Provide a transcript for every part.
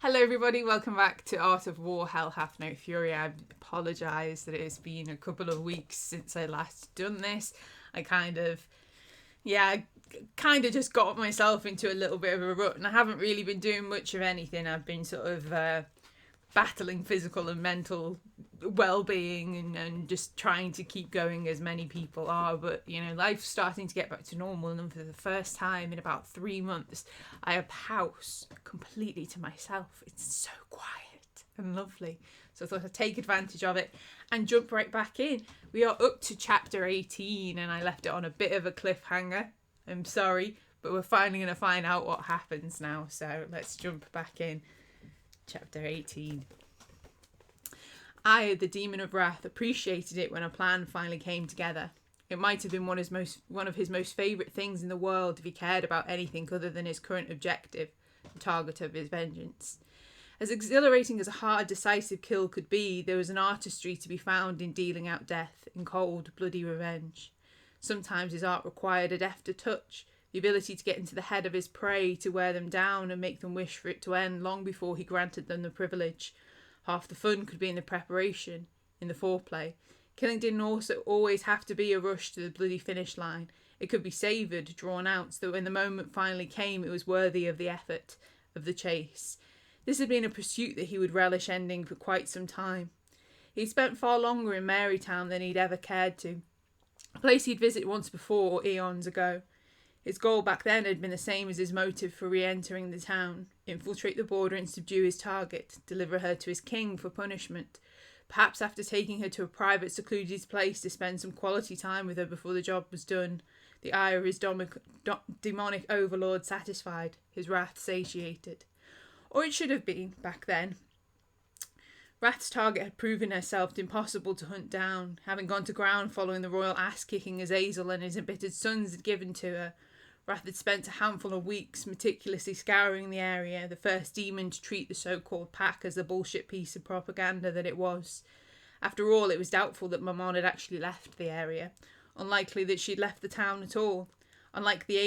Hello everybody, welcome back to Art of War, Hell Hath No Fury. I apologise that it has been a couple of weeks since I last done this. I kind of just got myself into a little bit of a rut and I haven't really been doing much of anything. I've been sort of battling physical and mental well-being and just trying to keep going as many people are, but life's starting to get back to normal, and for the first time in about 3 months I have the house completely to myself. It's so quiet and lovely, so I thought I'd take advantage of it and jump right back in. We are up to chapter 18 and I left it on a bit of a cliffhanger. I'm sorry, but we're finally going to find out what happens now, so let's jump back in. Chapter 18. I, the Demon of Wrath, appreciated it when a plan finally came together. It might have been one of his most favourite things in the world if he cared about anything other than his current objective, the target of his vengeance. As exhilarating as a hard, decisive kill could be, there was an artistry to be found in dealing out death in cold, bloody revenge. Sometimes his art required a defter touch, the ability to get into the head of his prey, to wear them down and make them wish for it to end long before he granted them the privilege. Half the fun could be in the preparation, in the foreplay. Killing didn't also always have to be a rush to the bloody finish line. It could be savoured, drawn out, so that when the moment finally came it was worthy of the effort, of the chase. This had been a pursuit that he would relish ending for quite some time. He'd spent far longer in Marytown than he'd ever cared to, a place he'd visited once before, eons ago. His goal back then had been the same as his motive for re-entering the town: infiltrate the border and subdue his target, deliver her to his king for punishment. Perhaps after taking her to a private, secluded place to spend some quality time with her before the job was done, the ire of his demonic overlord satisfied, his wrath satiated. Or it should have been, back then. Wrath's target had proven herself impossible to hunt down, having gone to ground following the royal ass-kicking Azazel and his embittered sons had given to her. Wrath had spent a handful of weeks meticulously scouring the area, the first demon to treat the so-called pack as the bullshit piece of propaganda that it was. After all, it was doubtful that Mammon had actually left the area. Unlikely that she'd left the town at all. Unlike the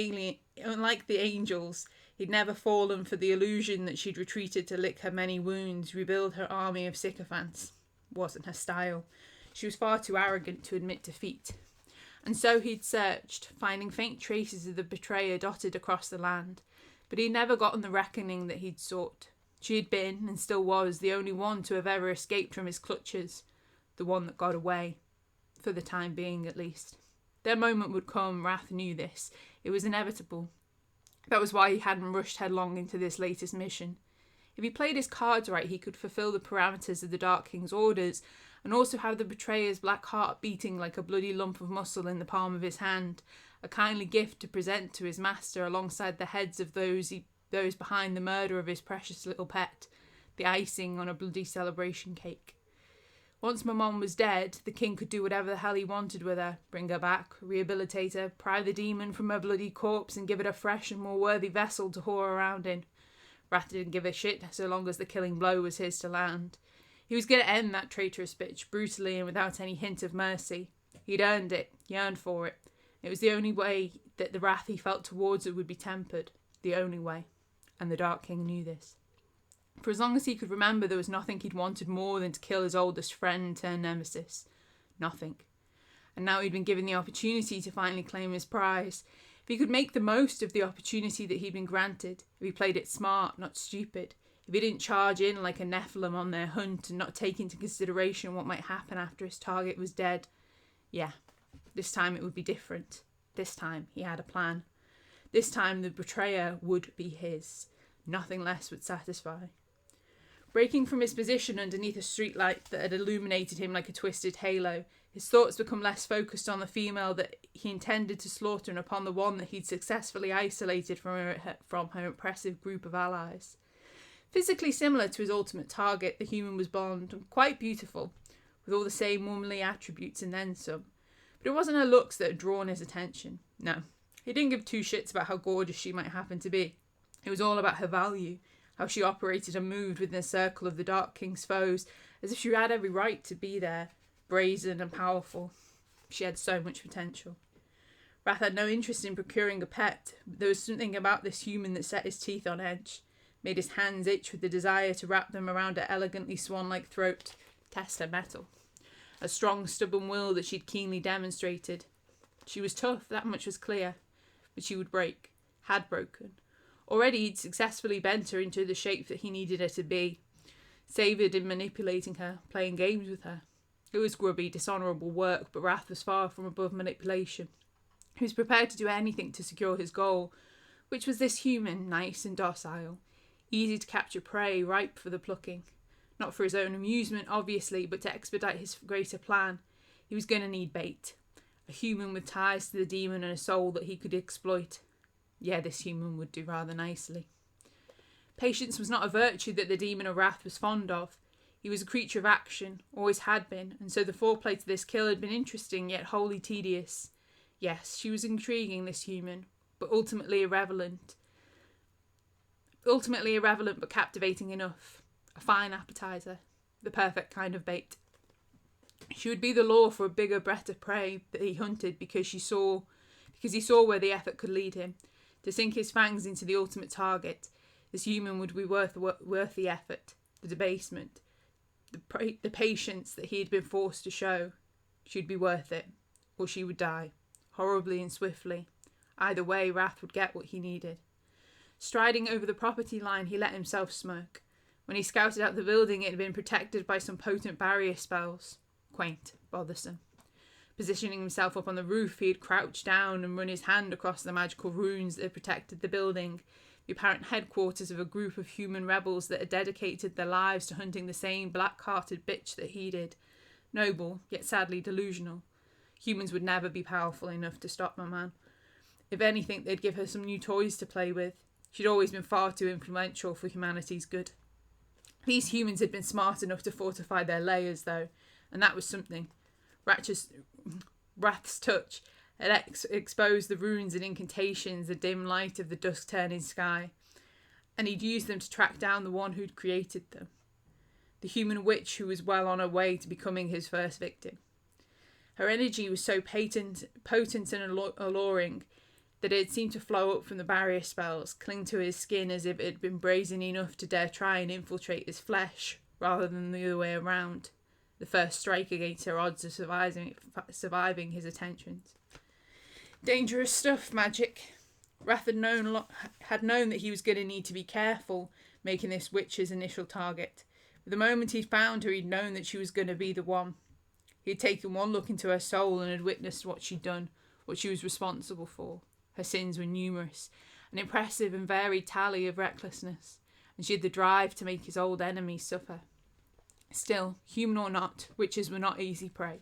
angels, he'd never fallen for the illusion that she'd retreated to lick her many wounds, rebuild her army of sycophants. Wasn't her style. She was far too arrogant to admit defeat. And so he'd searched, finding faint traces of the betrayer dotted across the land, but he'd never gotten the reckoning that he'd sought. She had been, and still was, the only one to have ever escaped from his clutches, the one that got away, for the time being at least. Their moment would come, Wrath knew this. It was inevitable. That was why he hadn't rushed headlong into this latest mission. If he played his cards right, he could fulfill the parameters of the Dark King's orders, and also have the betrayer's black heart beating like a bloody lump of muscle in the palm of his hand, a kindly gift to present to his master alongside the heads of those behind the murder of his precious little pet, the icing on a bloody celebration cake. Once Mammon was dead, the king could do whatever the hell he wanted with her, bring her back, rehabilitate her, pry the demon from her bloody corpse and give it a fresh and more worthy vessel to whore around in. Wrath didn't give a shit so long as the killing blow was his to land. He was going to end that traitorous bitch brutally and without any hint of mercy. He'd earned it, yearned for it. It was the only way that the wrath he felt towards her would be tempered. The only way. And the Dark King knew this. For as long as he could remember, there was nothing he'd wanted more than to kill his oldest friend turned nemesis. Nothing. And now he'd been given the opportunity to finally claim his prize. If he could make the most of the opportunity that he'd been granted, if he played it smart, not stupid, if he didn't charge in like a Nephilim on their hunt and not take into consideration what might happen after his target was dead, yeah, this time it would be different. This time he had a plan. This time the betrayer would be his. Nothing less would satisfy. Breaking from his position underneath a streetlight that had illuminated him like a twisted halo, his thoughts become less focused on the female that he intended to slaughter and upon the one that he'd successfully isolated from her impressive group of allies. Physically similar to his ultimate target, the human was blonde and quite beautiful, with all the same womanly attributes and then some. But it wasn't her looks that had drawn his attention. No, he didn't give two shits about how gorgeous she might happen to be. It was all about her value, how she operated and moved within the circle of the Dark King's foes, as if she had every right to be there, brazen and powerful. She had so much potential. Wrath had no interest in procuring a pet, but there was something about this human that set his teeth on edge. made his hands itch with the desire to wrap them around her elegantly swan-like throat, test her mettle. A strong, stubborn will that she'd keenly demonstrated. She was tough, that much was clear, but she would break, had broken. Already he'd successfully bent her into the shape that he needed her to be, savoured in manipulating her, playing games with her. It was grubby, dishonourable work, but Wrath was far from above manipulation. He was prepared to do anything to secure his goal, which was this human, nice and docile, easy to capture prey, ripe for the plucking. Not for his own amusement, obviously, but to expedite his greater plan. He was going to need bait. A human with ties to the demon and a soul that he could exploit. Yeah, this human would do rather nicely. Patience was not a virtue that the demon of Wrath was fond of. He was a creature of action, always had been, and so the foreplay to this kill had been interesting, yet wholly tedious. Yes, she was intriguing, this human, but ultimately irrelevant but captivating enough. A fine appetizer, the perfect kind of bait. She would be the lure for a bigger, better prey that he hunted because he saw where the effort could lead him. To sink his fangs into the ultimate target, this human would be worth the effort, the debasement, the patience that he had been forced to show. She'd be worth it, or she would die, horribly and swiftly. Either way, Wrath would get what he needed. Striding over the property line, he let himself smirk. When he scouted out the building, it had been protected by some potent barrier spells. Quaint, bothersome. Positioning himself up on the roof, he had crouched down and run his hand across the magical runes that had protected the building, the apparent headquarters of a group of human rebels that had dedicated their lives to hunting the same black-hearted bitch that he did. Noble, yet sadly delusional. Humans would never be powerful enough to stop my man. If anything, they'd give her some new toys to play with. She'd always been far too influential for humanity's good. These humans had been smart enough to fortify their layers, though, and that was something. Wrath's touch had exposed the runes and incantations, the dim light of the dusk-turning sky, and he'd used them to track down the one who'd created them. The human witch who was well on her way to becoming his first victim. Her energy was so potent and alluring that it seemed to flow up from the barrier spells, cling to his skin as if it had been brazen enough to dare try and infiltrate his flesh, rather than the other way around. The first strike against her odds of surviving his attentions. Dangerous stuff, magic. Wrath had known that he was going to need to be careful making this witch his initial target. But the moment he'd found her, he'd known that she was going to be the one. He'd taken one look into her soul and had witnessed what she'd done, what she was responsible for. Her sins were numerous, an impressive and varied tally of recklessness, and she had the drive to make his old enemies suffer. Still, human or not, witches were not easy prey.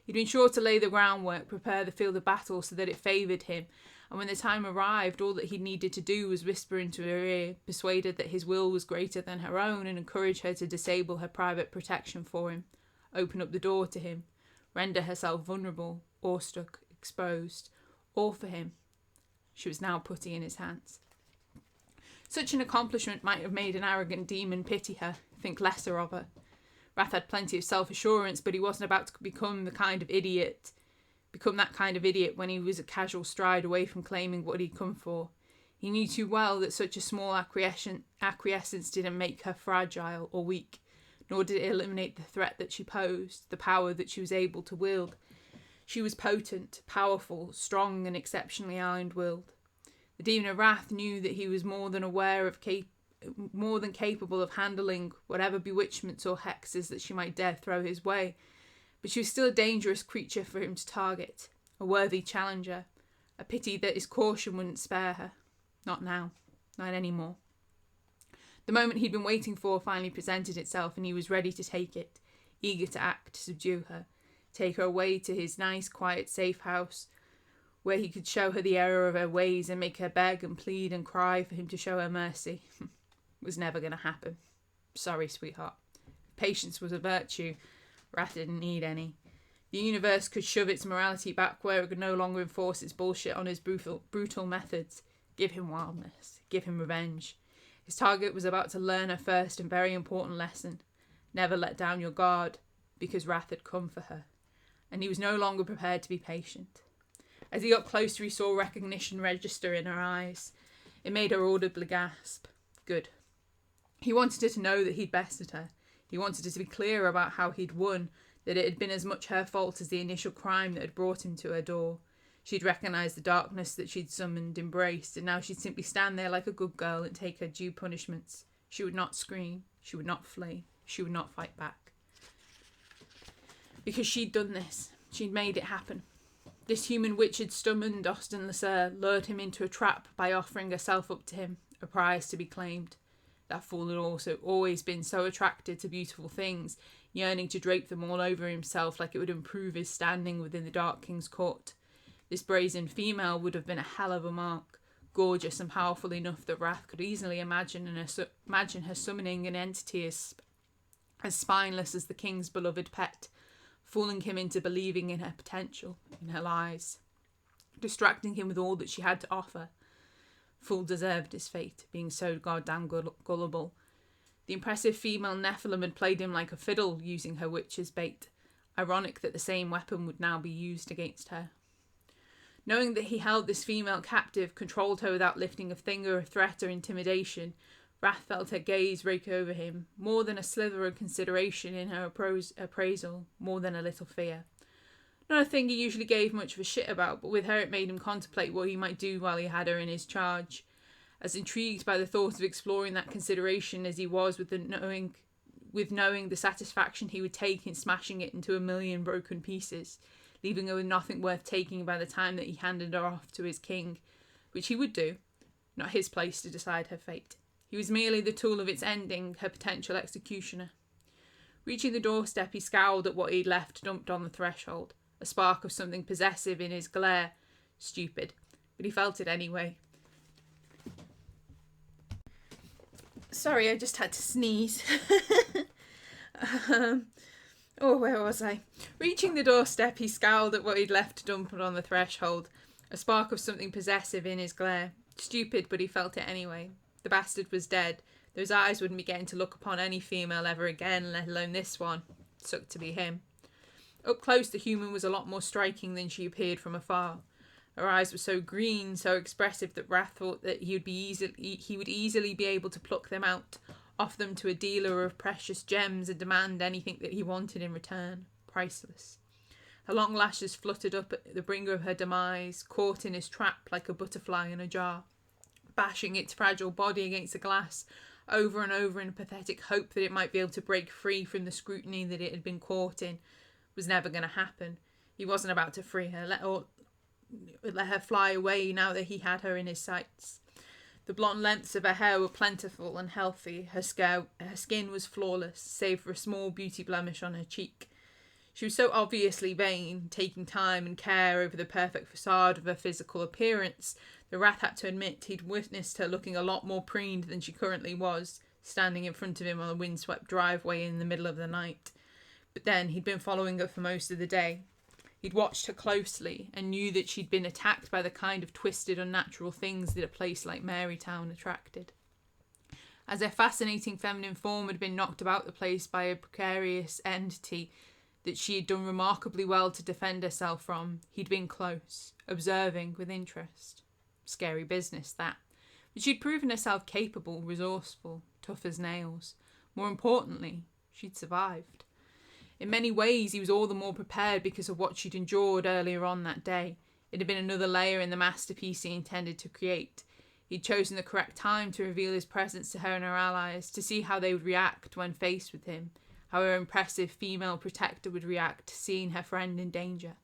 He'd been sure to lay the groundwork, prepare the field of battle so that it favoured him, and when the time arrived, all that he needed to do was whisper into her ear, persuaded that his will was greater than her own, and encourage her to disable her private protection for him, open up the door to him, render herself vulnerable, awestruck, exposed, all for him. She was now putting in his hands. Such an accomplishment might have made an arrogant demon pity her, think lesser of her. Wrath had plenty of self-assurance, but he wasn't about to become that kind of idiot when he was a casual stride away from claiming what he'd come for. He knew too well that such a small acquiescence didn't make her fragile or weak, nor did it eliminate the threat that she posed, the power that she was able to wield. She was potent, powerful, strong, and exceptionally iron-willed. The demon of Wrath knew that he was more than capable of handling whatever bewitchments or hexes that she might dare throw his way, but she was still a dangerous creature for him to target, a worthy challenger. A pity that his caution wouldn't spare her. Not now. Not anymore. The moment he'd been waiting for finally presented itself, and he was ready to take it, eager to act, to subdue her, take her away to his nice, quiet, safe house, where he could show her the error of her ways and make her beg and plead and cry for him to show her mercy. It was never going to happen. Sorry, sweetheart. Patience was a virtue. Wrath didn't need any. The universe could shove its morality back where it could no longer enforce its bullshit on his brutal methods. Give him wildness. Give him revenge. His target was about to learn her first and very important lesson. Never let down your guard, because Wrath had come for her. And he was no longer prepared to be patient. As he got closer, he saw recognition register in her eyes. It made her audibly gasp. Good. He wanted her to know that he'd bested her. He wanted her to be clear about how he'd won, that it had been as much her fault as the initial crime that had brought him to her door. She'd recognised the darkness that she'd summoned, embraced, and now she'd simply stand there like a good girl and take her due punishments. She would not scream. She would not flee. She would not fight back. Because she'd done this. She'd made it happen. This human witch had summoned Austin Lasser, lured him into a trap by offering herself up to him, a prize to be claimed. That fool had also always been so attracted to beautiful things, yearning to drape them all over himself like it would improve his standing within the Dark King's court. This brazen female would have been a hell of a mark, gorgeous and powerful enough that Wrath could easily imagine her summoning an entity as spineless as the king's beloved pet, fooling him into believing in her potential, in her lies, distracting him with all that she had to offer. Fool deserved his fate, being so goddamn gullible. The impressive female Nephilim had played him like a fiddle, using her witch as bait. Ironic that the same weapon would now be used against her. Knowing that he held this female captive, controlled her without lifting a finger of threat or intimidation, Wrath felt her gaze rake over him, more than a slither of consideration in her appraisal, more than a little fear. Not a thing he usually gave much of a shit about, but with her it made him contemplate what he might do while he had her in his charge. As intrigued by the thought of exploring that consideration as he was with knowing the satisfaction he would take in smashing it into a million broken pieces, leaving her with nothing worth taking by the time that he handed her off to his king, which he would do, not his place to decide her fate. He was merely the tool of its ending, her potential executioner. Reaching the doorstep, he scowled at what he'd left dumped on the threshold, a spark of something possessive in his glare. Stupid, but he felt it anyway. Sorry, I just had to sneeze. Where was I? Reaching the doorstep, he scowled at what he'd left dumped on the threshold, a spark of something possessive in his glare. Stupid, but he felt it anyway. The bastard was dead. Those eyes wouldn't be getting to look upon any female ever again, let alone this one. Sucked to be him. Up close, the human was a lot more striking than she appeared from afar. Her eyes were so green, so expressive that Wrath thought that he would easily be able to pluck them out, offer them to a dealer of precious gems, and demand anything that he wanted in return. Priceless. Her long lashes fluttered up at the brink of her demise, caught in his trap like a butterfly in a jar, bashing its fragile body against the glass over and over in a pathetic hope that it might be able to break free from the scrutiny that it had been caught in. Was never going to happen. He wasn't about to free her, let her fly away now that he had her in his sights. The blonde lengths of her hair were plentiful and healthy. Her skin was flawless, save for a small beauty blemish on her cheek. She was so obviously vain, taking time and care over the perfect facade of her physical appearance, that Wrath had to admit he'd witnessed her looking a lot more preened than she currently was, standing in front of him on a windswept driveway in the middle of the night. But then he'd been following her for most of the day. He'd watched her closely and knew that she'd been attacked by the kind of twisted, unnatural things that a place like Marytown attracted. As her fascinating feminine form had been knocked about the place by a precarious entity that she had done remarkably well to defend herself from, he'd been close, observing with interest. Scary business, that. But she'd proven herself capable, resourceful, tough as nails. More importantly, she'd survived. In many ways, he was all the more prepared because of what she'd endured earlier on that day. It had been another layer in the masterpiece he intended to create. He'd chosen the correct time to reveal his presence to her and her allies, to see how they would react when faced with him, how her impressive female protector would react to seeing her friend in danger.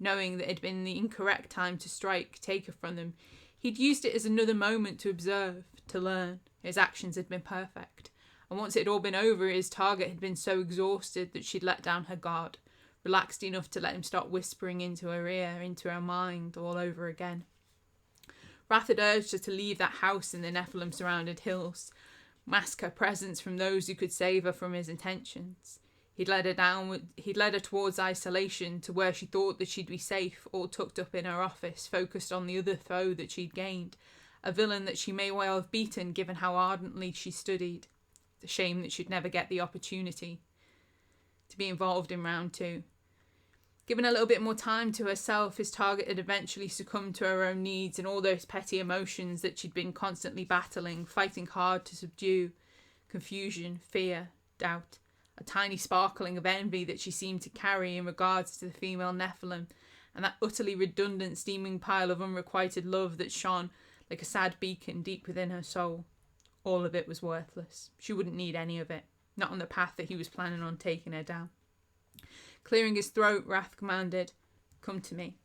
Knowing that it had been the incorrect time to strike, take her from them, he'd used it as another moment to observe, to learn. His actions had been perfect. And once it had all been over, his target had been so exhausted that she'd let down her guard, relaxed enough to let him start whispering into her ear, into her mind, all over again. Wrath had urged her to leave that house in the Nephilim-surrounded hills, mask her presence from those who could save her from his intentions. He'd led her towards isolation, to where she thought that she'd be safe, all tucked up in her office, focused on the other foe that she'd gained, a villain that she may well have beaten given how ardently she studied. The shame that she'd never get the opportunity to be involved in round 2. Given a little bit more time to herself, his target had eventually succumbed to her own needs and all those petty emotions that she'd been constantly battling, fighting hard to subdue, confusion, fear, doubt, a tiny sparkling of envy that she seemed to carry in regards to the female Nephilim, and that utterly redundant steaming pile of unrequited love that shone like a sad beacon deep within her soul. All of it was worthless. She wouldn't need any of it, not on the path that he was planning on taking her down. Clearing his throat, Wrath commanded, "Come to me."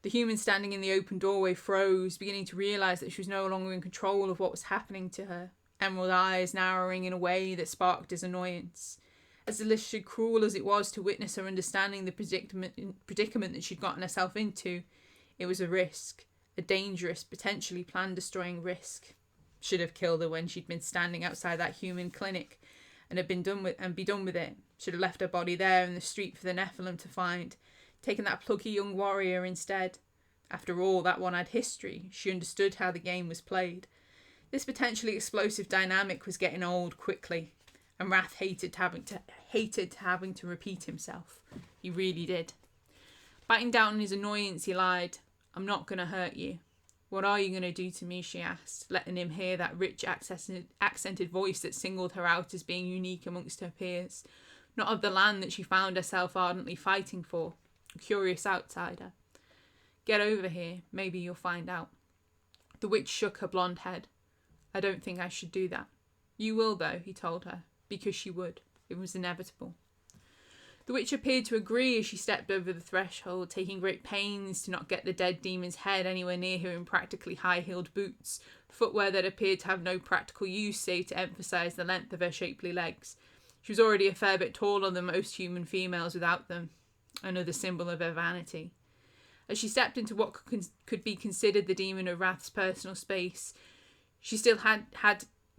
The human standing in the open doorway froze, beginning to realise that she was no longer in control of what was happening to her, emerald eyes narrowing in a way that sparked his annoyance. As deliciously cruel as it was to witness her understanding the predicament that she'd gotten herself into, it was a risk, a dangerous, potentially plan-destroying risk. Should have killed her when she'd been standing outside that human clinic and be done with it. Should have left her body there in the street for the Nephilim to find, taken that plucky young warrior instead. After all, that one had history. She understood how the game was played. This potentially explosive dynamic was getting old quickly, and Wrath hated having to repeat himself. He really did. Biting down on his annoyance, he lied. "I'm not going to hurt you." "What are you going to do to me?" she asked, letting him hear that rich accented voice that singled her out as being unique amongst her peers, not of the land that she found herself ardently fighting for, a curious outsider. "Get over here, maybe you'll find out." The witch shook her blonde head. "I don't think I should do that." "You will, though," he told her, because she would. It was inevitable. The witch appeared to agree as she stepped over the threshold, taking great pains to not get the dead demon's head anywhere near her in practically high-heeled boots, footwear that appeared to have no practical use save to emphasise the length of her shapely legs. She was already a fair bit taller than most human females without them, another symbol of her vanity. As she stepped into what could be considered the demon of Wrath's personal space, she still had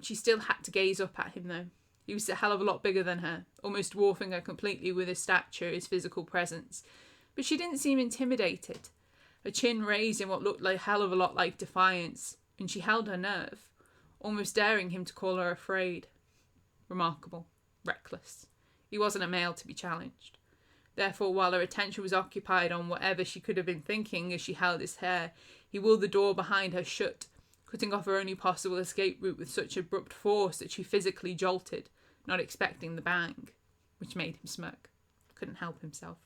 to gaze up at him, though. He was a hell of a lot bigger than her, almost dwarfing her completely with his stature, his physical presence. But she didn't seem intimidated. Her chin raised in what looked like a hell of a lot like defiance, and she held her nerve, almost daring him to call her afraid. Remarkable. Reckless. He wasn't a male to be challenged. Therefore, while her attention was occupied on whatever she could have been thinking as she held his hair, he willed the door behind her shut, cutting off her only possible escape route with such abrupt force that she physically jolted, not expecting the bang, which made him smirk. Couldn't help himself.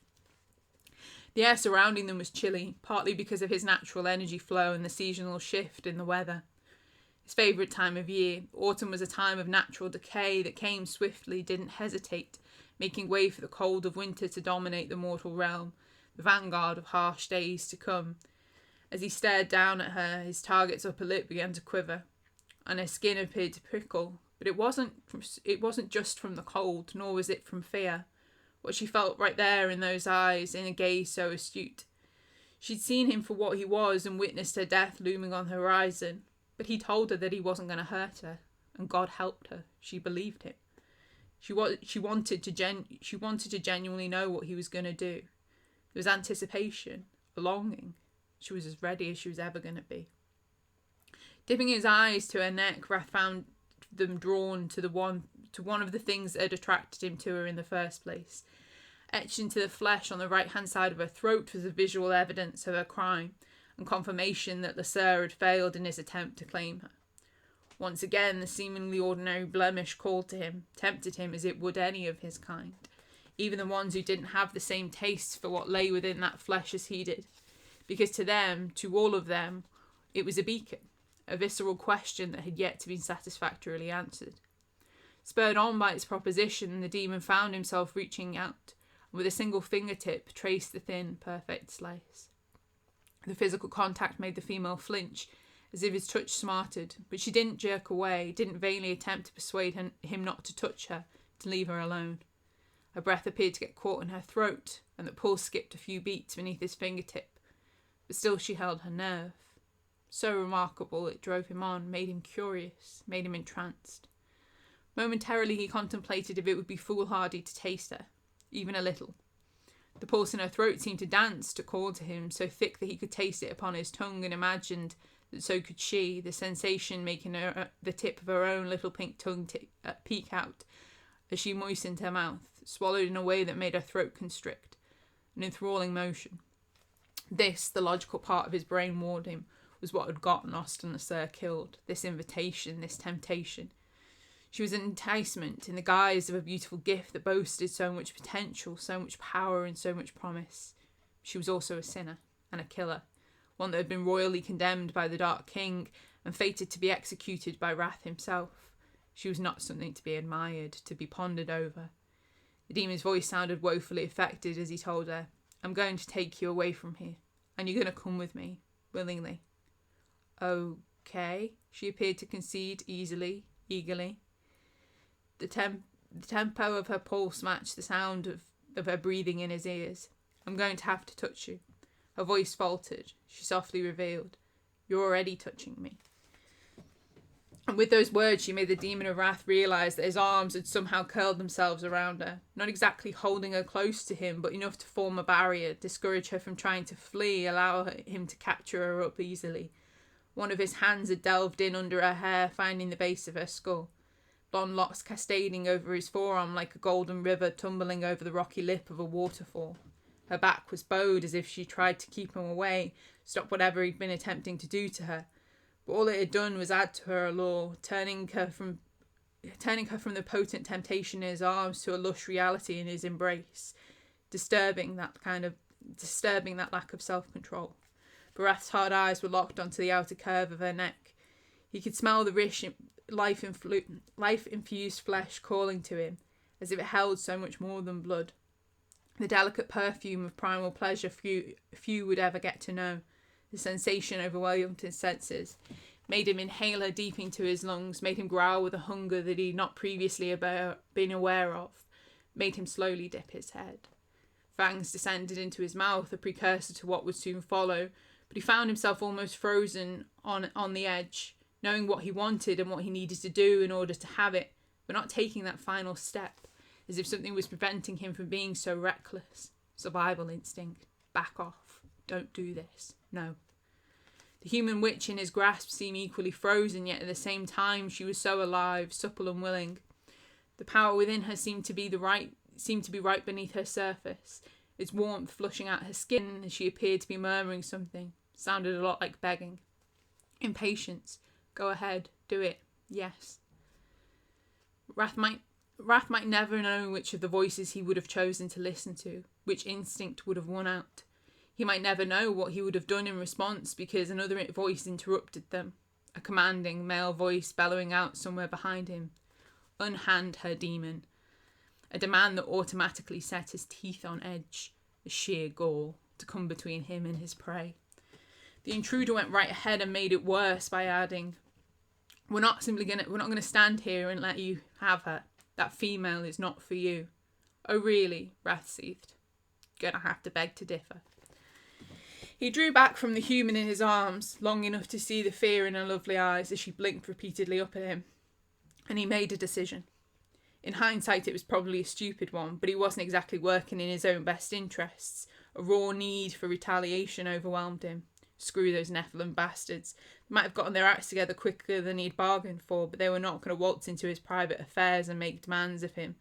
The air surrounding them was chilly, partly because of his natural energy flow and the seasonal shift in the weather. His favourite time of year, autumn, was a time of natural decay that came swiftly, didn't hesitate, making way for the cold of winter to dominate the mortal realm, the vanguard of harsh days to come. As he stared down at her, his target's upper lip began to quiver, and her skin appeared to prickle. But it wasn't just from the cold, nor was it from fear. What she felt right there in those eyes, in a gaze so astute. She'd seen him for what he was and witnessed her death looming on the horizon. But he told her that he wasn't going to hurt her, and God helped her. She believed him. She wanted to genuinely know what he was going to do. There was anticipation, a longing. She was as ready as she was ever going to be. Dipping his eyes to her neck, Wrath found them drawn to one of the things that had attracted him to her in the first place. Etched into the flesh on the right-hand side of her throat was the visual evidence of her crime, and confirmation that Lasser had failed in his attempt to claim her. Once again, the seemingly ordinary blemish called to him, tempted him as it would any of his kind, even the ones who didn't have the same taste for what lay within that flesh as he did, because to them, to all of them, it was a beacon, a visceral question that had yet to be satisfactorily answered. Spurred on by its proposition, the demon found himself reaching out, and with a single fingertip traced the thin, perfect slice. The physical contact made the female flinch, as if his touch smarted, but she didn't jerk away, didn't vainly attempt to persuade him not to touch her, to leave her alone. Her breath appeared to get caught in her throat, and the pulse skipped a few beats beneath his fingertip, but still she held her nerve. So remarkable it drove him on, made him curious, made him entranced. Momentarily he contemplated if it would be foolhardy to taste her, even a little. The pulse in her throat seemed to dance, to call to him, so thick that he could taste it upon his tongue, and imagined that so could she, the sensation making her the tip of her own little pink tongue peek out as she moistened her mouth, swallowed in a way that made her throat constrict, an enthralling motion. This, the logical part of his brain warned him, was what had gotten Austin Lasser killed, this invitation, this temptation. She was an enticement in the guise of a beautiful gift that boasted so much potential, so much power, and so much promise. She was also a sinner and a killer, one that had been royally condemned by the Dark King and fated to be executed by Wrath himself. She was not something to be admired, to be pondered over. The demon's voice sounded woefully affected as he told her, "I'm going to take you away from here, and you're going to come with me, willingly." "Okay," she appeared to concede eagerly. The tempo of her pulse matched the sound of her breathing in his ears. "I'm going to have to touch you." Her voice faltered. She softly revealed, "You're already touching me." And with those words, she made the demon of wrath realise that his arms had somehow curled themselves around her, not exactly holding her close to him, but enough to form a barrier, discourage her from trying to flee, allow him to capture her up easily. One of his hands had delved in under her hair, finding the base of her skull. Blonde locks cascading over his forearm like a golden river tumbling over the rocky lip of a waterfall. Her back was bowed as if she tried to keep him away, stop whatever he'd been attempting to do to her. But all it had done was add to her allure, turning her from the potent temptation in his arms to a lush reality in his embrace, disturbing that lack of self-control. Barath's hard eyes were locked onto the outer curve of her neck. He could smell the rich, life-infused flesh calling to him, as if it held so much more than blood. The delicate perfume of primal pleasure few would ever get to know. The sensation overwhelmed his senses, made him inhale her deep into his lungs, made him growl with a hunger that he had not previously been aware of, made him slowly dip his head. Fangs descended into his mouth, a precursor to what would soon follow, but he found himself almost frozen on the edge, knowing what he wanted and what he needed to do in order to have it, but not taking that final step, as if something was preventing him from being so reckless. Survival instinct. Back off. Don't do this. No. The human witch in his grasp seemed equally frozen, yet at the same time she was so alive, supple and willing. The power within her seemed to be right beneath her surface, its warmth flushing out her skin as she appeared to be murmuring something. Sounded a lot like begging. Impatience. Go ahead. Do it. Yes. Wrath might never know which of the voices he would have chosen to listen to, which instinct would have won out. He might never know what he would have done in response because another voice interrupted them, a commanding male voice bellowing out somewhere behind him. Unhand her demon. A demand that automatically set his teeth on edge, a sheer gall to come between him and his prey. The intruder went right ahead and made it worse by adding, We're not going to stand here and let you have her. That female is not for you." "Oh, really?" Wrath seethed. "Gonna have to beg to differ." He drew back from the human in his arms, long enough to see the fear in her lovely eyes as she blinked repeatedly up at him. And he made a decision. In hindsight, it was probably a stupid one, but he wasn't exactly working in his own best interests. A raw need for retaliation overwhelmed him. Screw those Nephilim bastards. They might have gotten their acts together quicker than he'd bargained for, but they were not going to waltz into his private affairs and make demands of him.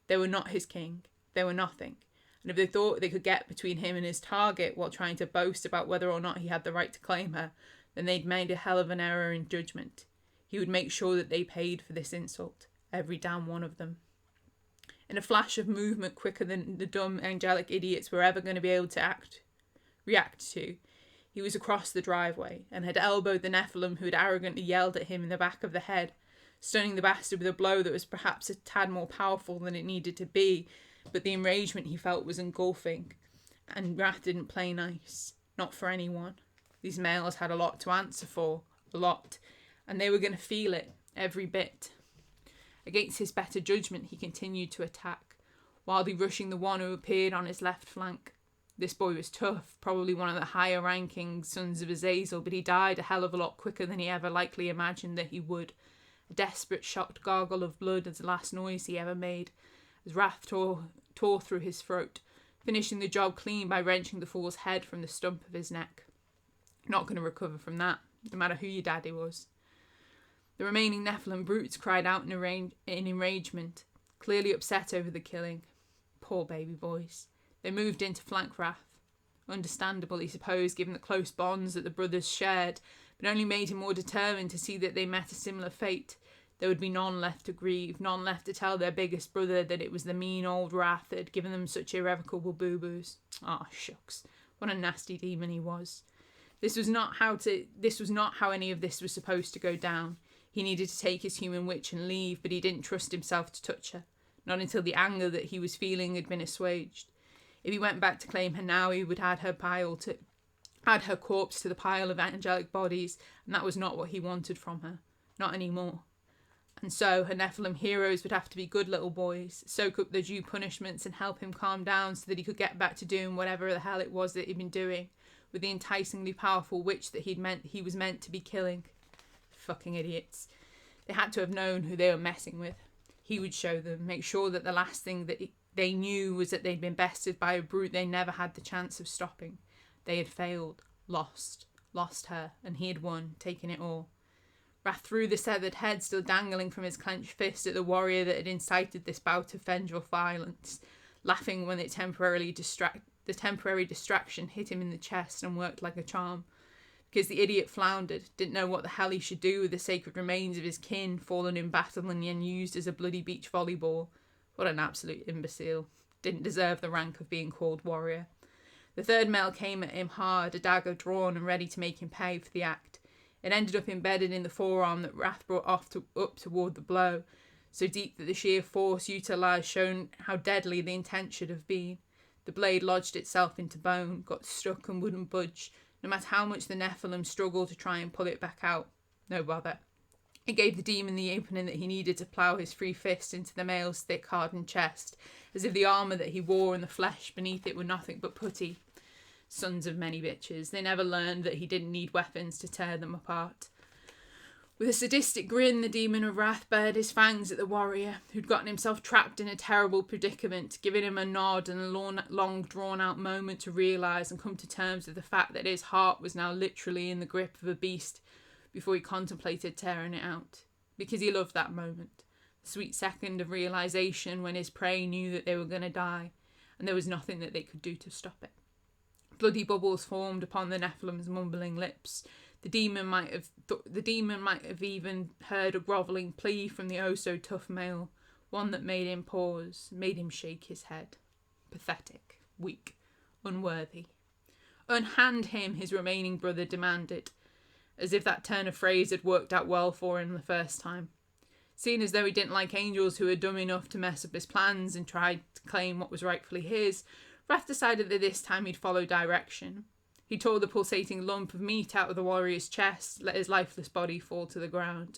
They were not his king. They were nothing. And if they thought they could get between him and his target while trying to boast about whether or not he had the right to claim her, then they'd made a hell of an error in judgment. He would make sure that they paid for this insult. Every damn one of them. In a flash of movement quicker than the dumb angelic idiots were ever going to be able to react to, he was across the driveway and had elbowed the Nephilim who had arrogantly yelled at him in the back of the head, stunning the bastard with a blow that was perhaps a tad more powerful than it needed to be, but the enragement he felt was engulfing, and Wrath didn't play nice. Not for anyone. These males had a lot to answer for, a lot, and they were going to feel it, every bit. Against his better judgment, he continued to attack, wildly rushing the one who appeared on his left flank. This boy was tough, probably one of the higher-ranking sons of Azazel, but he died a hell of a lot quicker than he ever likely imagined that he would. A desperate, shocked gargle of blood as the last noise he ever made, as Wrath tore through his throat, finishing the job clean by wrenching the fool's head from the stump of his neck. Not going to recover from that, no matter who your daddy was. The remaining Nephilim brutes cried out in enragement, clearly upset over the killing. Poor baby boys. They moved in to flank Wrath. Understandable, he supposed, given the close bonds that the brothers shared, but only made him more determined to see that they met a similar fate. There would be none left to grieve, none left to tell their biggest brother that it was the mean old Wrath that had given them such irrevocable boo-boos. Ah, shucks. What a nasty demon he was. This was not how any of this was supposed to go down. He needed to take his human witch and leave, but he didn't trust himself to touch her. Not until the anger that he was feeling had been assuaged. If he went back to claim her now, he would add her corpse to the pile of angelic bodies, and that was not what he wanted from her. Not anymore. And so her Nephilim heroes would have to be good little boys, soak up the due punishments and help him calm down so that he could get back to doing whatever the hell it was that he'd been doing with the enticingly powerful witch that he was meant to be killing. Fucking idiots. They had to have known who they were messing with. He would show them, make sure that the last thing that they knew was that they'd been bested by a brute they never had the chance of stopping. They had failed, lost her, and he had won, taken it all. Wrath threw the severed head still dangling from his clenched fist at the warrior that had incited this bout of vengeful violence, laughing when the temporary distraction hit him in the chest and worked like a charm. Because the idiot floundered, didn't know what the hell he should do with the sacred remains of his kin fallen in battle and then used as a bloody beach volleyball. What an absolute imbecile. Didn't deserve the rank of being called warrior. The third male came at him hard, a dagger drawn and ready to make him pay for the act. It ended up embedded in the forearm that Wrath brought up toward the blow, so deep that the sheer force utilised showed how deadly the intent should have been. The blade lodged itself into bone, got stuck and wouldn't budge, no matter how much the Nephilim struggled to try and pull it back out. No bother. It gave the demon the opening that he needed to plough his free fist into the male's thick, hardened chest, as if the armour that he wore and the flesh beneath it were nothing but putty. Sons of many bitches. They never learned that he didn't need weapons to tear them apart. With a sadistic grin, the demon of Wrath bared his fangs at the warrior, who'd gotten himself trapped in a terrible predicament, giving him a nod and a long drawn-out moment to realise and come to terms with the fact that his heart was now literally in the grip of a beast before he contemplated tearing it out. Because he loved that moment. The sweet second of realisation when his prey knew that they were going to die, and there was nothing that they could do to stop it. Bloody bubbles formed upon the Nephilim's mumbling lips. The demon might have even heard a grovelling plea from the oh-so-tough male, one that made him pause, made him shake his head. Pathetic, weak, unworthy. Unhand him, his remaining brother demanded, as if that turn of phrase had worked out well for him the first time. Seeing as though he didn't like angels who were dumb enough to mess up his plans and tried to claim what was rightfully his, Wrath decided that this time he'd follow direction. He tore the pulsating lump of meat out of the warrior's chest, let his lifeless body fall to the ground,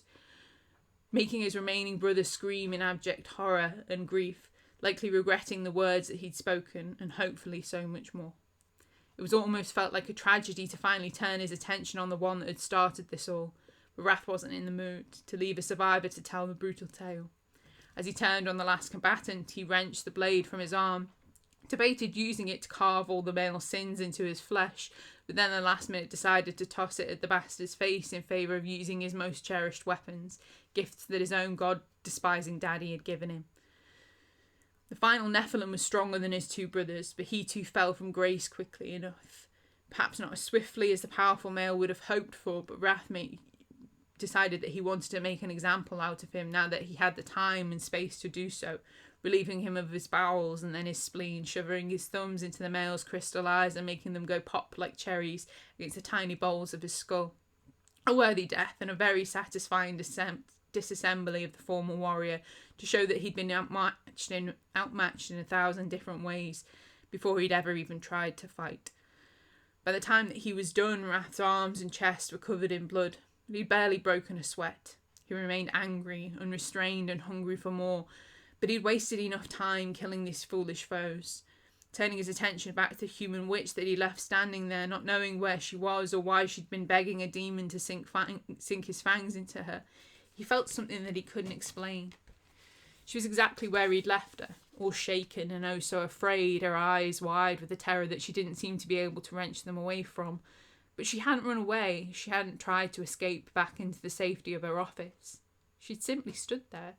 making his remaining brother scream in abject horror and grief, likely regretting the words that he'd spoken, and hopefully so much more. It was almost felt like a tragedy to finally turn his attention on the one that had started this all, but Wrath wasn't in the mood to leave a survivor to tell the brutal tale. As he turned on the last combatant, he wrenched the blade from his arm, debated using it to carve all the male sins into his flesh, but then at the last minute decided to toss it at the bastard's face in favour of using his most cherished weapons, gifts that his own god-despising daddy had given him. The final Nephilim was stronger than his two brothers, but he too fell from grace quickly enough. Perhaps not as swiftly as the powerful male would have hoped for, but Wrath decided that he wanted to make an example out of him now that he had the time and space to do so, relieving him of his bowels and then his spleen, shoving his thumbs into the male's crystal eyes and making them go pop like cherries against the tiny bowls of his skull. A worthy death and a very satisfying disassembly of the former warrior to show that he'd been outmatched in 1,000 different ways before he'd ever even tried to fight. By the time that he was done, Wrath's arms and chest were covered in blood, but he'd barely broken a sweat. He remained angry, unrestrained and hungry for more, but he'd wasted enough time killing these foolish foes. Turning his attention back to the human witch that he left standing there, not knowing where she was or why she'd been begging a demon to sink his fangs into her, he felt something that he couldn't explain. She was exactly where he'd left her, all shaken and oh so afraid, her eyes wide with a terror that she didn't seem to be able to wrench them away from. But she hadn't run away, she hadn't tried to escape back into the safety of her office. She'd simply stood there,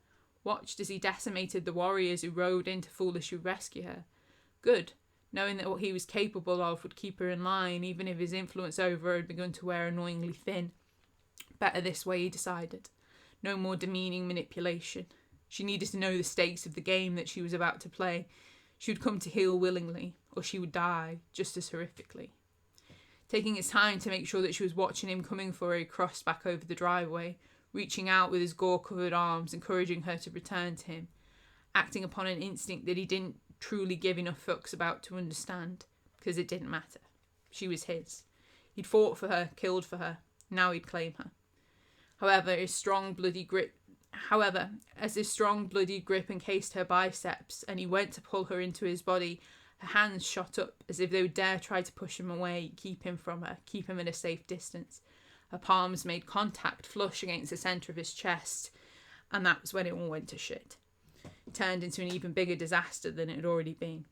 watched as he decimated the warriors who rode in to foolishly rescue her. Good, knowing that what he was capable of would keep her in line, even if his influence over her had begun to wear annoyingly thin. Better this way, he decided. No more demeaning manipulation. She needed to know the stakes of the game that she was about to play. She would come to heel willingly, or she would die just as horrifically. Taking his time to make sure that she was watching him coming for her, he crossed back over the driveway, reaching out with his gore-covered arms, encouraging her to return to him, acting upon an instinct that he didn't truly give enough fucks about to understand, because it didn't matter. She was his. He'd fought for her, killed for her. Now he'd claim her. However, as his strong, bloody grip encased her biceps, and he went to pull her into his body, her hands shot up as if they would dare try to push him away, keep him from her, keep him at a safe distance. Her palms made contact, flush against the centre of his chest, and that was when it all went to shit. It turned into an even bigger disaster than it had already been.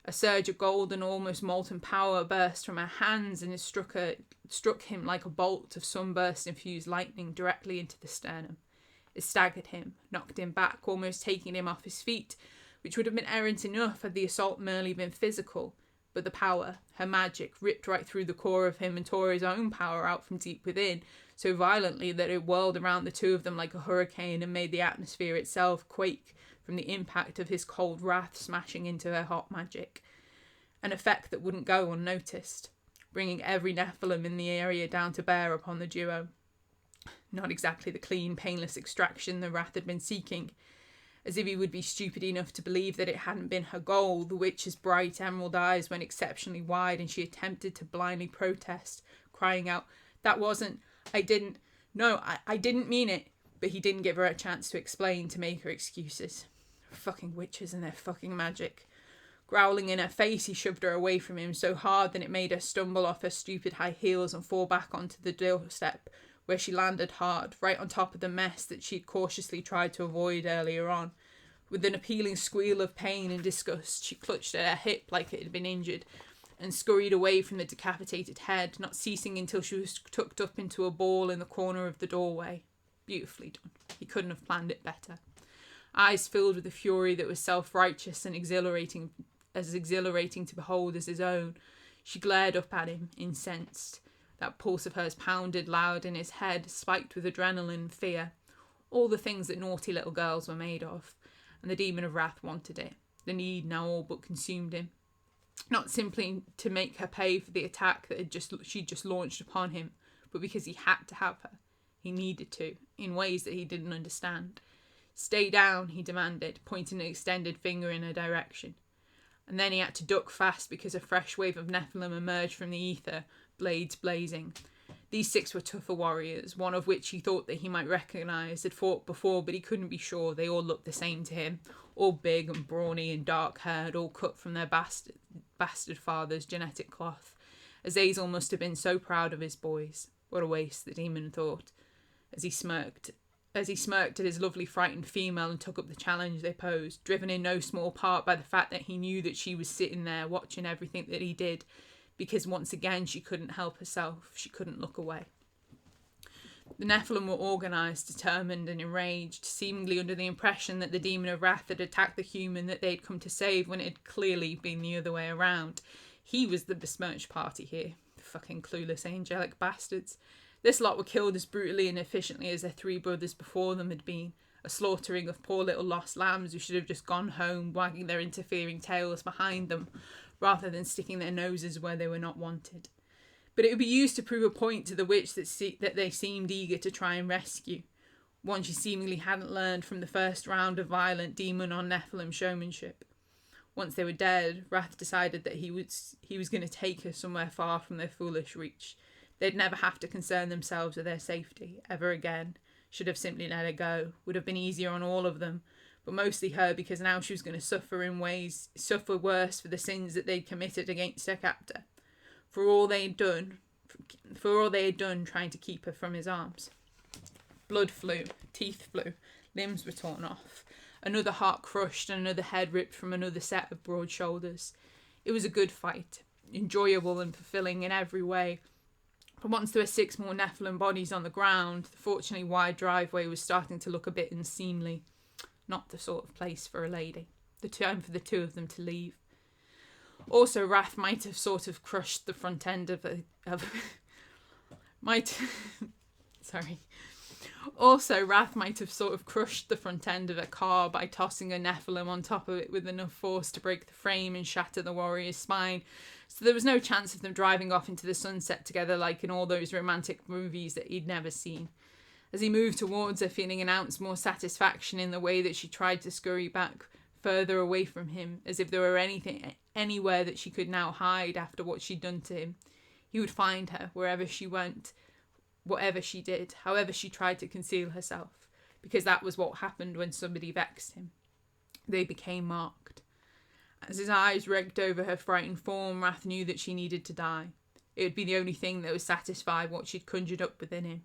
A surge of golden, almost molten power burst from her hands, and it struck him like a bolt of sunburst-infused lightning directly into the sternum. It staggered him, knocked him back, almost taking him off his feet, which would have been errant enough had the assault merely been physical. But the power, her magic, ripped right through the core of him and tore his own power out from deep within, so violently that it whirled around the two of them like a hurricane and made the atmosphere itself quake from the impact of his cold wrath smashing into her hot magic. An effect that wouldn't go unnoticed, bringing every Nephilim in the area down to bear upon the duo. Not exactly the clean, painless extraction the Wrath had been seeking. As if he would be stupid enough to believe that it hadn't been her goal, the witch's bright emerald eyes went exceptionally wide, and she attempted to blindly protest, crying out, "That wasn't, I didn't mean it." But he didn't give her a chance to explain, to make her excuses. Fucking witches and their fucking magic. Growling in her face, he shoved her away from him so hard that it made her stumble off her stupid high heels and fall back onto the doorstep, where she landed hard, right on top of the mess that she'd cautiously tried to avoid earlier on. With an appealing squeal of pain and disgust, she clutched at her hip like it had been injured, and scurried away from the decapitated head, not ceasing until she was tucked up into a ball in the corner of the doorway. Beautifully done. He couldn't have planned it better. Eyes filled with a fury that was self-righteous and exhilarating to behold as his own, she glared up at him, incensed. That pulse of hers pounded loud in his head, spiked with adrenaline and fear. All the things that naughty little girls were made of. And the demon of wrath wanted it. The need now all but consumed him. Not simply to make her pay for the attack that she'd just launched upon him, but because he had to have her. He needed to, in ways that he didn't understand. "Stay down," he demanded, pointing an extended finger in her direction. And then he had to duck fast because a fresh wave of Nephilim emerged from the ether, blades blazing. These 6 were tougher warriors, one of which he thought that he might recognise, had fought before, but he couldn't be sure. They all looked the same to him, all big and brawny and dark-haired, all cut from their bastard father's genetic cloth. Azazel must have been so proud of his boys. What a waste, the demon thought, as he smirked at his lovely frightened female and took up the challenge they posed, driven in no small part by the fact that he knew that she was sitting there watching everything that he did, because once again she couldn't help herself, she couldn't look away. The Nephilim were organised, determined and enraged, seemingly under the impression that the demon of wrath had attacked the human that they'd come to save when it had clearly been the other way around. He was the besmirched party here. Fucking clueless angelic bastards. This lot were killed as brutally and efficiently as their 3 brothers before them had been, a slaughtering of poor little lost lambs who should have just gone home, wagging their interfering tails behind them, rather than sticking their noses where they were not wanted. But it would be used to prove a point to the witch that they seemed eager to try and rescue, one she seemingly hadn't learned from the first round of violent demon on Nephilim showmanship. Once they were dead, Wrath decided that he was going to take her somewhere far from their foolish reach. They'd never have to concern themselves with their safety, ever again. Should have simply let her go. Would have been easier on all of them, but mostly her, because now she was going to suffer worse for the sins that they'd committed against her captor. For all they had done trying to keep her from his arms. Blood flew, teeth flew, limbs were torn off. Another heart crushed and another head ripped from another set of broad shoulders. It was a good fight, enjoyable and fulfilling in every way. But once there were 6 more Nephilim bodies on the ground, the fortunately wide driveway was starting to look a bit unseemly. Not the sort of place for a lady. The time for the 2 of them to leave. Also, Wrath might have sort of crushed the front end of Also, Wrath might have sort of crushed the front end of a car by tossing a Nephilim on top of it with enough force to break the frame and shatter the warrior's spine. So there was no chance of them driving off into the sunset together like in all those romantic movies that he'd never seen. As he moved towards her, feeling an ounce more satisfaction in the way that she tried to scurry back further away from him, as if there were anywhere that she could now hide after what she'd done to him. He would find her wherever she went, whatever she did, however she tried to conceal herself, because that was what happened when somebody vexed him. They became marked. As his eyes raked over her frightened form, Wrath knew that she needed to die. It would be the only thing that would satisfy what she'd conjured up within him.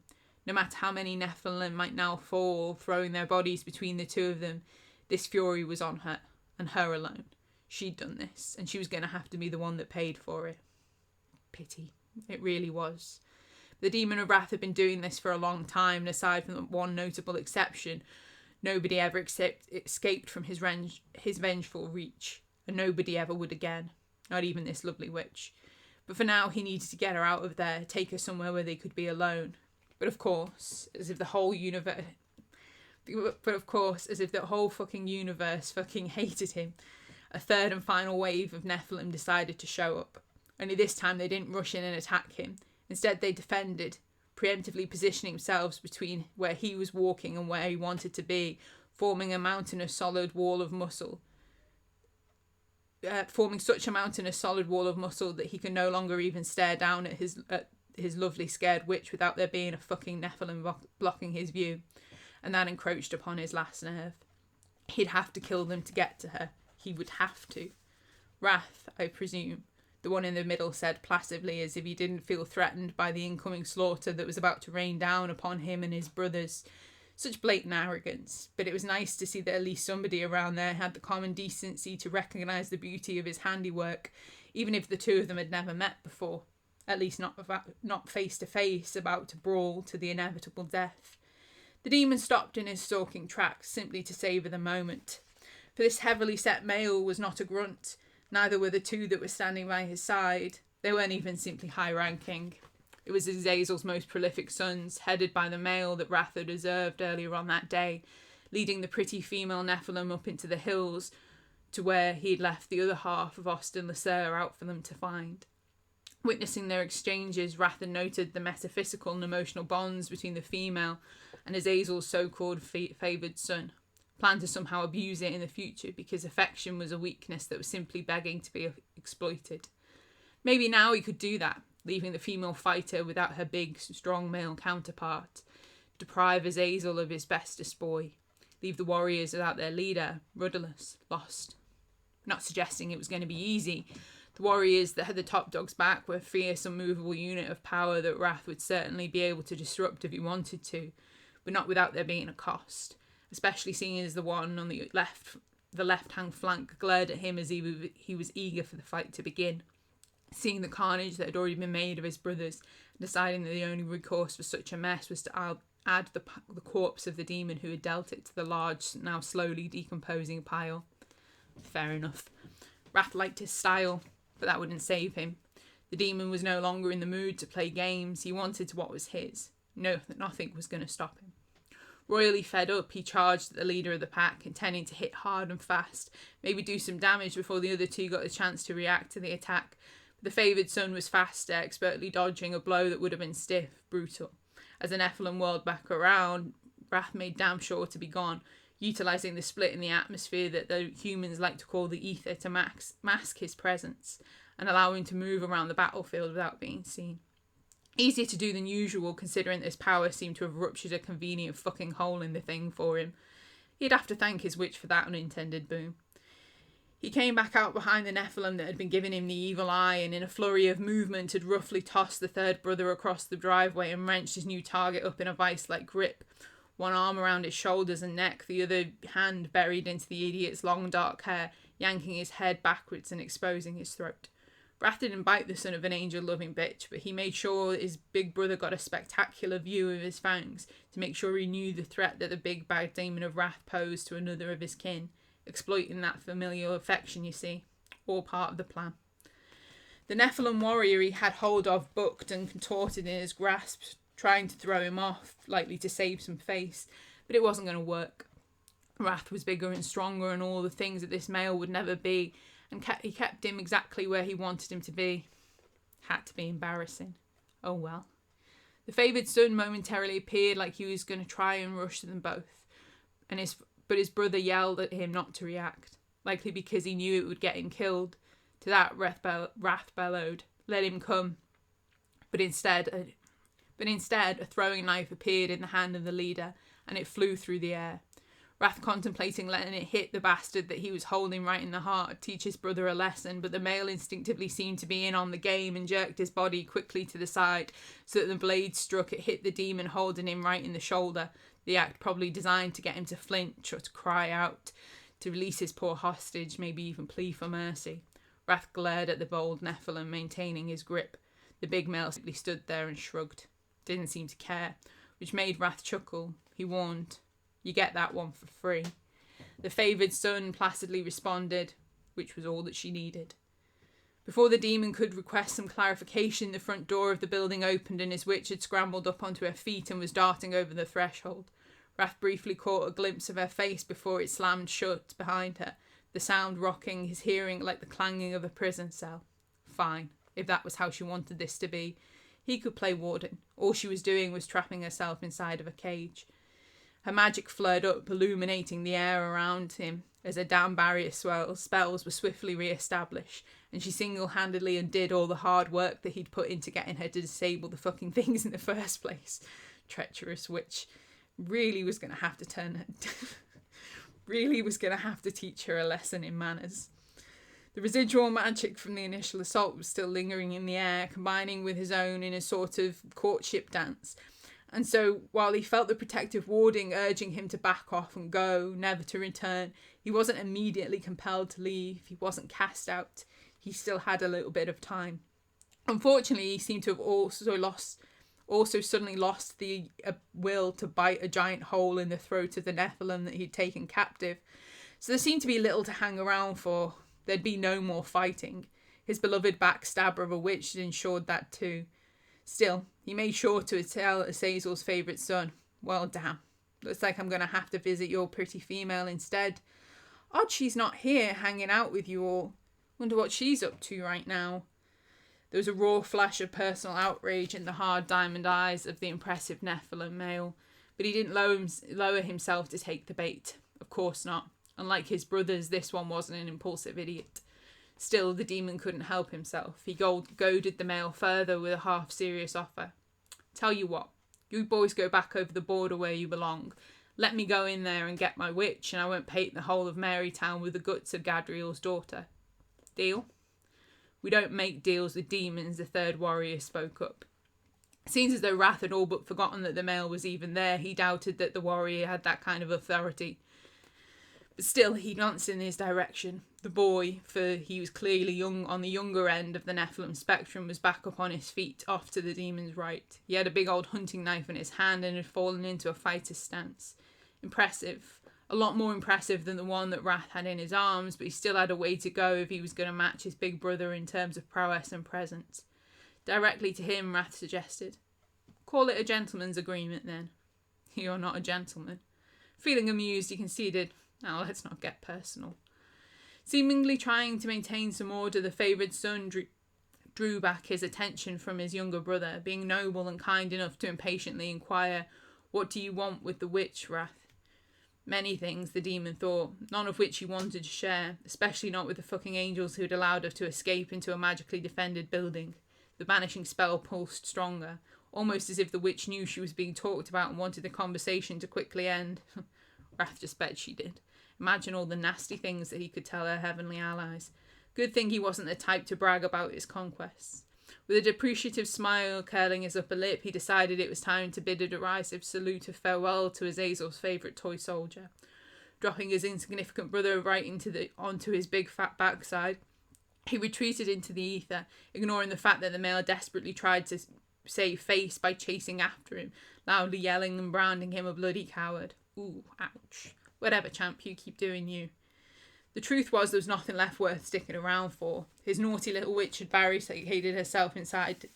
No matter how many Nephilim might now fall, throwing their bodies between the two of them, this fury was on her, and her alone. She'd done this, and she was going to have to be the one that paid for it. Pity. It really was. The Demon of Wrath had been doing this for a long time, and aside from one notable exception, nobody ever escaped from his vengeful reach, and nobody ever would again, not even this lovely witch. But for now, he needed to get her out of there, take her somewhere where they could be alone. But of course, as if the whole fucking universe fucking hated him, a third and final wave of Nephilim decided to show up. Only this time they didn't rush in and attack him. Instead, they defended, preemptively positioning themselves between where he was walking and where he wanted to be, forming such a mountainous solid wall of muscle that he could no longer even stare down at his lovely scared witch without there being a fucking Nephilim blocking his view, and that encroached upon his last nerve. He'd have to kill them to get to her. He would have to. Wrath, I presume, the one in the middle said placidly, as if he didn't feel threatened by the incoming slaughter that was about to rain down upon him and his brothers. Such blatant arrogance, but it was nice to see that at least somebody around there had the common decency to recognise the beauty of his handiwork, even if the two of them had never met before, at least not face to face, about to brawl to the inevitable death. The demon stopped in his stalking tracks, simply to savour the moment. For this heavily set male was not a grunt, neither were the two that were standing by his side. They weren't even simply high-ranking. It was Azazel's most prolific sons, headed by the male that Wrath had observed earlier on that day, leading the pretty female Nephilim up into the hills to where he had left the other half of Austin Lasser out for them to find. Witnessing their exchanges, Wrath had noted the metaphysical and emotional bonds between the female and Azazel's so-called favoured son, planned to somehow abuse it in the future because affection was a weakness that was simply begging to be exploited. Maybe now he could do that, leaving the female fighter without her big, strong male counterpart, deprive Azazel of his bestest boy, leave the warriors without their leader, rudderless, lost. Not suggesting it was going to be easy. The warriors that had the top dog's back were a fierce, unmovable unit of power that Wrath would certainly be able to disrupt if he wanted to, but not without there being a cost, especially seeing as the one on the left-hand flank glared at him as he was eager for the fight to begin. Seeing the carnage that had already been made of his brothers, deciding that the only recourse for such a mess was to add the corpse of the demon who had dealt it to the large, now slowly decomposing pile. Fair enough. Wrath liked his style, but that wouldn't save him. The demon was no longer in the mood to play games. He wanted what was his. No, nothing was going to stop him. Royally fed up, he charged at the leader of the pack, intending to hit hard and fast, maybe do some damage before the other two got a chance to react to the attack. But the favoured son was faster, expertly dodging a blow that would have been stiff, brutal. As the Nephilim whirled back around, Wrath made damn sure to be gone, utilising the split in the atmosphere that the humans like to call the ether to mask his presence and allow him to move around the battlefield without being seen. Easier to do than usual, considering this power seemed to have ruptured a convenient fucking hole in the thing for him. He'd have to thank his witch for that unintended boom. He came back out behind the Nephilim that had been giving him the evil eye, and in a flurry of movement had roughly tossed the third brother across the driveway and wrenched his new target up in a vice-like grip, one arm around his shoulders and neck, the other hand buried into the idiot's long dark hair, yanking his head backwards and exposing his throat. Wrath didn't bite the son of an angel-loving bitch, but he made sure his big brother got a spectacular view of his fangs to make sure he knew the threat that the big bad demon of Wrath posed to another of his kin, exploiting that familial affection, you see, all part of the plan. The Nephilim warrior he had hold of bucked and contorted in his grasp, trying to throw him off, likely to save some face, but it wasn't going to work. Wrath was bigger and stronger and all the things that this male would never be, and he kept him exactly where he wanted him to be. Had to be embarrassing. Oh well. The favoured son momentarily appeared like he was going to try and rush them both, but his brother yelled at him not to react, likely because he knew it would get him killed. To that, Wrath bellowed, "Let him come." But instead, a throwing knife appeared in the hand of the leader, and it flew through the air. Wrath, contemplating letting it hit the bastard that he was holding right in the heart, teach his brother a lesson, but the male instinctively seemed to be in on the game and jerked his body quickly to the side so that the blade struck. It hit the demon, holding him right in the shoulder, the act probably designed to get him to flinch or to cry out, to release his poor hostage, maybe even plea for mercy. Wrath glared at the bold Nephilim, maintaining his grip. The big male simply stood there and shrugged. Didn't seem to care, which made Wrath chuckle. He warned, "You get that one for free." The favoured son placidly responded, which was all that she needed. Before the demon could request some clarification, the front door of the building opened and his witch had scrambled up onto her feet and was darting over the threshold. Wrath briefly caught a glimpse of her face before it slammed shut behind her, the sound rocking his hearing like the clanging of a prison cell. Fine, if that was how she wanted this to be. He could play warden. All she was doing was trapping herself inside of a cage. Her magic flared up, illuminating the air around him as her down barrier spells were swiftly re-established, and she single-handedly undid all the hard work that he'd put into getting her to disable the fucking things in the first place. Treacherous witch. Really was going to have to teach her a lesson in manners. The residual magic from the initial assault was still lingering in the air, combining with his own in a sort of courtship dance. And so, while he felt the protective warding urging him to back off and go, never to return, he wasn't immediately compelled to leave. He wasn't cast out. He still had a little bit of time. Unfortunately, he seemed to have also suddenly lost the will to bite a giant hole in the throat of the Nephilim that he'd taken captive. So there seemed to be little to hang around for. There'd be no more fighting. His beloved backstabber of a witch had ensured that too. Still, he made sure to tell Azazel's favourite son, "Well, damn, looks like I'm going to have to visit your pretty female instead. Odd she's not here hanging out with you all. Wonder what she's up to right now." There was a raw flash of personal outrage in the hard diamond eyes of the impressive Nephilim male, but he didn't lower himself to take the bait. Of course not. Unlike his brothers, this one wasn't an impulsive idiot. Still, the demon couldn't help himself. He goaded the male further with a half-serious offer. "Tell you what, you boys go back over the border where you belong. Let me go in there and get my witch, and I won't paint the whole of Marytown with the guts of Gadriel's daughter. Deal?" "We don't make deals with demons," the third warrior spoke up. It seems as though Wrath had all but forgotten that the male was even there. He doubted that the warrior had that kind of authority. But still, he glanced in his direction. The boy, for he was clearly young on the younger end of the Nephilim spectrum, was back up on his feet, off to the demon's right. He had a big old hunting knife in his hand and had fallen into a fighter's stance. Impressive. A lot more impressive than the one that Wrath had in his arms, but he still had a way to go if he was going to match his big brother in terms of prowess and presence. Directly to him, Wrath suggested, "Call it a gentleman's agreement, then." "You're not a gentleman." Feeling amused, he conceded, "Now let's not get personal." Seemingly trying to maintain some order, the favoured son drew back his attention from his younger brother, being noble and kind enough to impatiently inquire, "What do you want with the witch, Wrath?" Many things, the demon thought, none of which he wanted to share, especially not with the fucking angels who'd allowed her to escape into a magically defended building. The banishing spell pulsed stronger, almost as if the witch knew she was being talked about and wanted the conversation to quickly end. Wrath just bet she did. Imagine all the nasty things that he could tell her heavenly allies. Good thing he wasn't the type to brag about his conquests. With a depreciative smile curling his upper lip, he decided it was time to bid a derisive salute of farewell to Azazel's favourite toy soldier. Dropping his insignificant brother right onto his big fat backside, he retreated into the ether, ignoring the fact that the male desperately tried to save face by chasing after him, loudly yelling and branding him a bloody coward. Ooh, ouch. Whatever, champ, you keep doing you. The truth was there was nothing left worth sticking around for. His naughty little witch had barricaded herself inside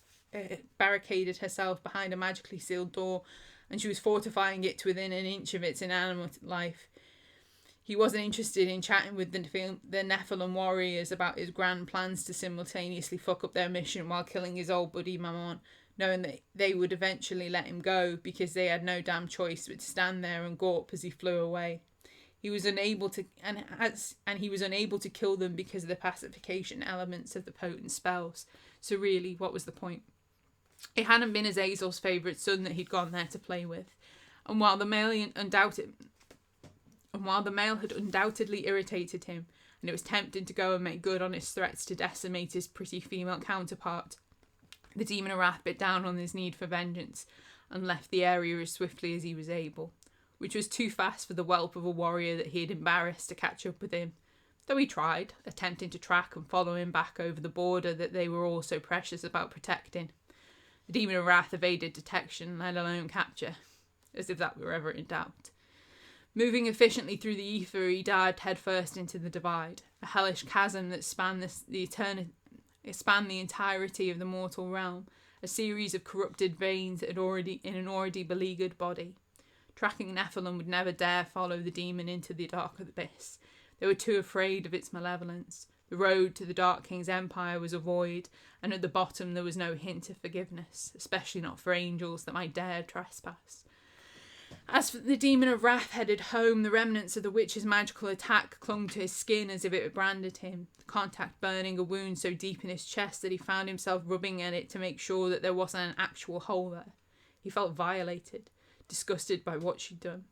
barricaded herself behind a magically sealed door, and she was fortifying it to within an inch of its inanimate life. He wasn't interested in chatting with the Nephilim warriors about his grand plans to simultaneously fuck up their mission while killing his old buddy Mammon, knowing that they would eventually let him go because they had no damn choice but to stand there and gawp as he flew away. He was unable to kill them because of the pacification elements of the potent spells. So really, what was the point? It hadn't been Azazel's favourite son that he'd gone there to play with, and while the male had undoubtedly irritated him, and it was tempting to go and make good on his threats to decimate his pretty female counterpart, the demon of wrath bit down on his need for vengeance and left the area as swiftly as he was able, which was too fast for the whelp of a warrior that he had embarrassed to catch up with him, though he tried, attempting to track and follow him back over the border that they were all so precious about protecting. The demon of wrath evaded detection, let alone capture, as if that were ever in doubt. Moving efficiently through the ether, he dived headfirst into the divide, a hellish chasm that spanned the entirety of the mortal realm, a series of corrupted veins in an already beleaguered body. Tracking Nephilim would never dare follow the demon into the dark abyss. They were too afraid of its malevolence. The road to the Dark King's empire was a void, and at the bottom there was no hint of forgiveness, especially not for angels that might dare trespass. As for the demon of wrath headed home, the remnants of the witch's magical attack clung to his skin as if it had branded him, the contact burning a wound so deep in his chest that he found himself rubbing at it to make sure that there wasn't an actual hole there. He felt violated, disgusted by what she'd done.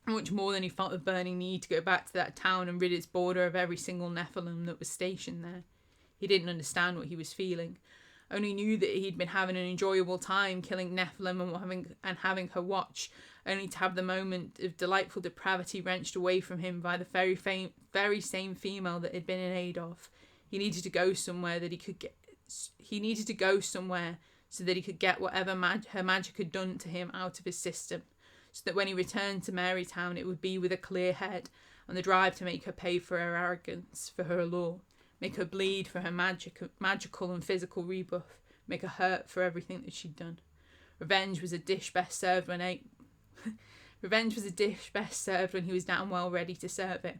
Much more than he felt a burning need to go back to that town and rid its border of every single Nephilim that was stationed there. He didn't understand what he was feeling, only knew that he'd been having an enjoyable time killing Nephilim and having her watch, only to have the moment of delightful depravity wrenched away from him by the very same female that had been in aid of. He needed to go somewhere that he could get. He needed to go somewhere so that he could get whatever her magic had done to him out of his system, so that when he returned to Marytown it would be with a clear head and the drive to make her pay for her arrogance, for her allure, make her bleed for her magical and physical rebuff, make her hurt for everything that she'd done. Revenge was a dish best served when he was damn well ready to serve it,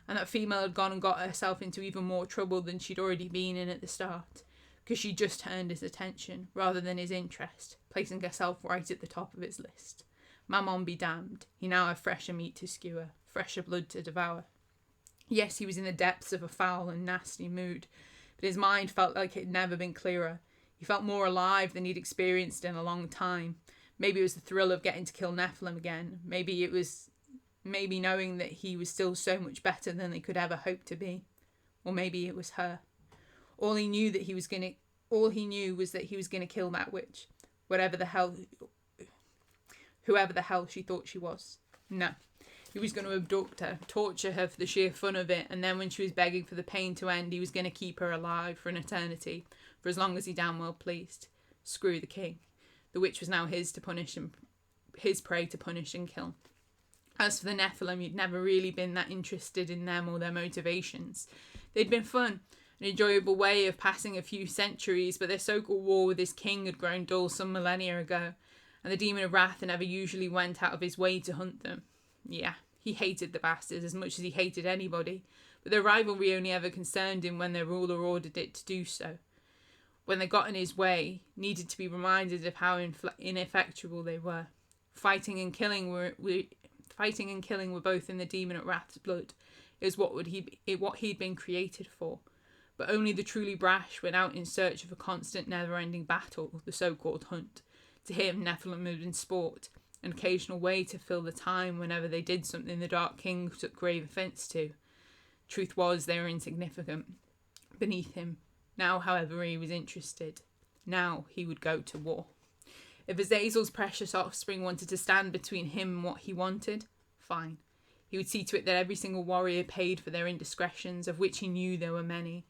and that female had gone and got herself into even more trouble than she'd already been in at the start, because she just turned his attention rather than his interest, placing herself right at the top of his list. Mammon be damned, he now had fresher meat to skewer, fresher blood to devour. Yes, he was in the depths of a foul and nasty mood, but his mind felt like it had never been clearer. He felt more alive than he'd experienced in a long time. Maybe it was the thrill of getting to kill Nephilim again. Maybe knowing that he was still so much better than they could ever hope to be. Or maybe it was her. All he knew was that he was going to kill that witch, whoever the hell she thought she was. No. He was going to abduct her, torture her for the sheer fun of it, and then when she was begging for the pain to end, he was going to keep her alive for an eternity, for as long as he damn well pleased. Screw the king. The witch was now his prey to punish and kill. As for the Nephilim, he'd never really been that interested in them or their motivations. They'd been fun, an enjoyable way of passing a few centuries, but their so-called war with his king had grown dull some millennia ago, and the demon of wrath never usually went out of his way to hunt them. Yeah, he hated the bastards as much as he hated anybody, but their rivalry only ever concerned him when their ruler ordered it to do so. When they got in his way, needed to be reminded of how ineffectual they were. Fighting and killing were both in the demon of wrath's blood. It was what he'd been created for. But only the truly brash went out in search of a constant, never-ending battle, the so-called hunt. To him, Nephilim had been sport, an occasional way to fill the time whenever they did something the Dark King took grave offence to. Truth was, they were insignificant beneath him. Now, however, he was interested. Now he would go to war. If Azazel's precious offspring wanted to stand between him and what he wanted, fine. He would see to it that every single warrior paid for their indiscretions, of which he knew there were many.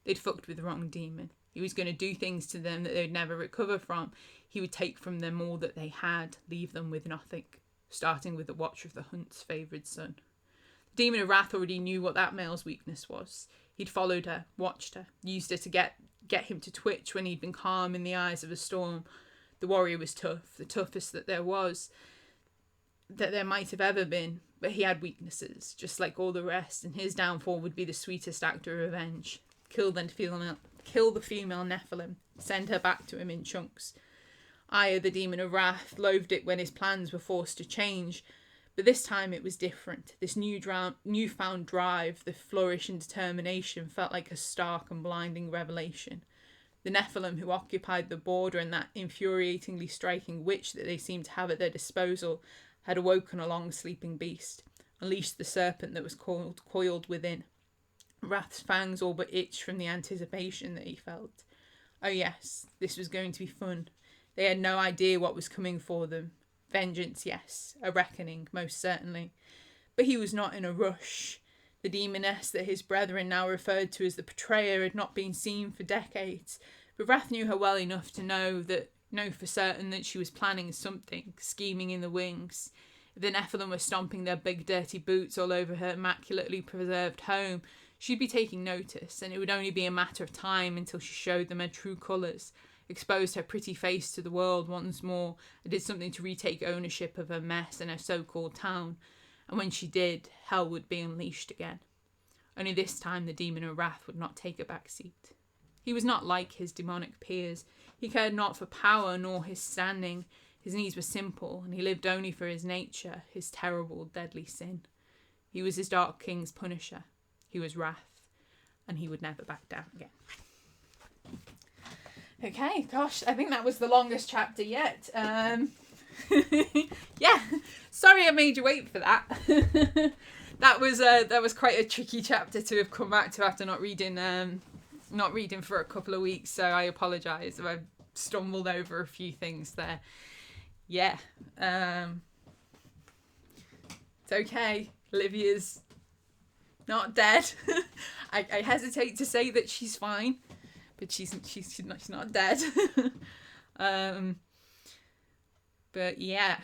They'd fucked with the wrong demon. He was going to do things to them that they'd never recover from. He would take from them all that they had, leave them with nothing, starting with the watch of the hunt's favoured son. The demon of wrath already knew what that male's weakness was. He'd followed her, watched her, used her to get get him to twitch when he'd been calm in the eyes of a storm. The warrior was tough, the toughest that there might have ever been, but he had weaknesses, just like all the rest, and his downfall would be the sweetest act of revenge. Kill the female Nephilim, send her back to him in chunks. Aya, the demon of wrath, loathed it when his plans were forced to change, but this time it was different. This newfound drive, the flourish and determination felt like a stark and blinding revelation. The Nephilim who occupied the border and that infuriatingly striking witch that they seemed to have at their disposal had awoken a long-sleeping beast, unleashed the serpent that was coiled within. Wrath's fangs all but itched from the anticipation that he felt. Oh yes, this was going to be fun. They had no idea what was coming for them. Vengeance, yes. A reckoning, most certainly. But he was not in a rush. The demoness that his brethren now referred to as the betrayer had not been seen for decades, but Wrath knew her well enough to know for certain that she was planning something, scheming in the wings. If the Nephilim were stomping their big dirty boots all over her immaculately preserved home, she'd be taking notice, and it would only be a matter of time until she showed them her true colours, exposed her pretty face to the world once more, and did something to retake ownership of her mess and her so-called town. And when she did, hell would be unleashed again. Only this time the demon of wrath would not take a back seat. He was not like his demonic peers. He cared not for power nor his standing. His needs were simple, and he lived only for his nature, his terrible, deadly sin. He was his dark king's punisher. He was Wrath, and he would never back down again. Okay, gosh, I think that was the longest chapter yet. Yeah, sorry I made you wait for that. That was quite a tricky chapter to have come back to after not reading for a couple of weeks. So I apologise if I stumbled over a few things there. Yeah, it's okay. Olivia's not dead. I hesitate to say that she's fine, but she's not dead. But yeah,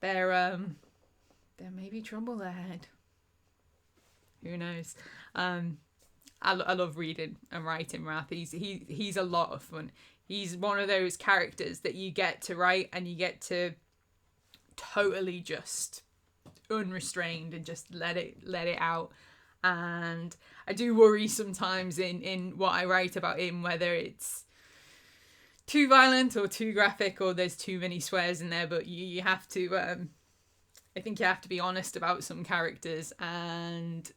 there may be trouble ahead. Who knows? I love reading and writing Wrath. He's a lot of fun. He's one of those characters that you get to write and you get to totally just unrestrained and just let it out. And I do worry sometimes in what I write about him, whether it's too violent or too graphic or there's too many swears in there, but you have to I think you have to be honest about some characters, and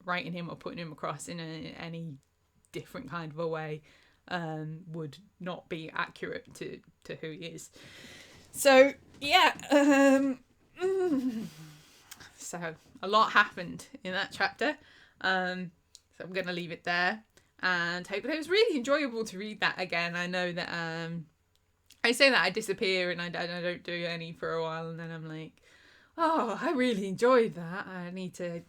writing him or putting him across in any different kind of a way would not be accurate to who he is. So yeah, so a lot happened in that chapter, so I'm gonna leave it there. And hopefully it was really enjoyable to read that again. I know that I say that I disappear and I don't do any for a while, and then I'm like, oh, I really enjoyed that. I need to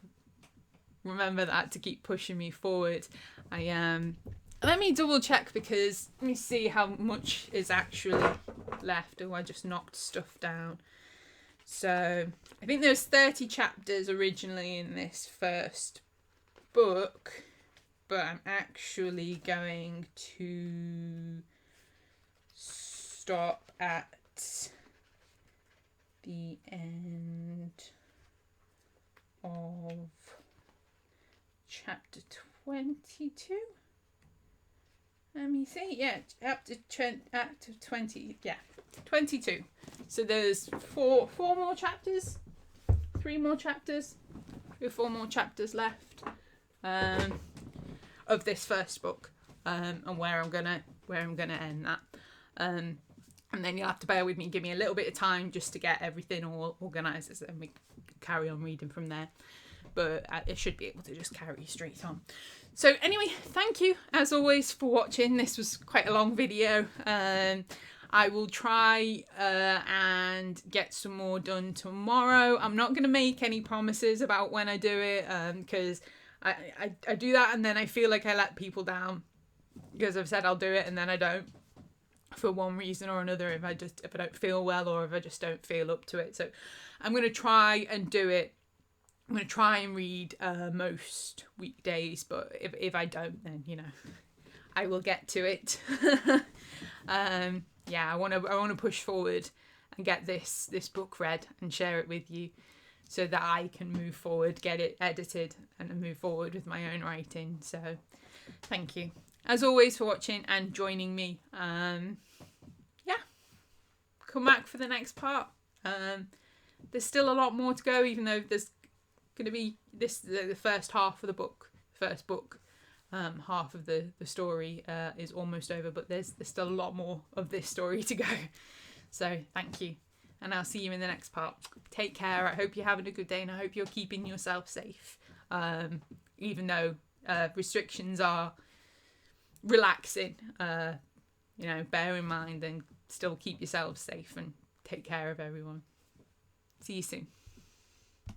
remember that to keep pushing me forward. Let me double check, because let me see how much is actually left. Oh, I just knocked stuff down. So I think there's 30 chapters originally in this first book, but I'm actually going to stop at the end of chapter 22. Let me see. Yeah, chapter 20. Yeah, 22. So there's four more chapters, 3 more chapters, 3 or 4 more chapters left of this first book, and where I'm gonna end that. And then you'll have to bear with me, give me a little bit of time just to get everything all organised, and we carry on reading from there. But it should be able to just carry straight on. So anyway, thank you as always for watching. This was quite a long video. I will try and get some more done tomorrow. I'm not going to make any promises about when I do it, because I do that and then I feel like I let people down, because I've said I'll do it and then I don't, for one reason or another, if I don't feel well or if I just don't feel up to it. So I'm going to try and do it. I'm going to try and read most weekdays, but if I don't, then, you know, I will get to it. Yeah, I want to push forward and get this book read and share it with you, so that I can move forward, get it edited, and move forward with my own writing. So thank you as always for watching and joining me. Yeah, come back for the next part. There's still a lot more to go, even though there's going to be the first half of the book, first book. Half of the story is almost over, but there's still a lot more of this story to go. So thank you, and I'll see you in the next part. Take care. I hope you're having a good day, and I hope you're keeping yourself safe, even though restrictions are relaxing. Bear in mind and still keep yourselves safe and take care of everyone. See you soon.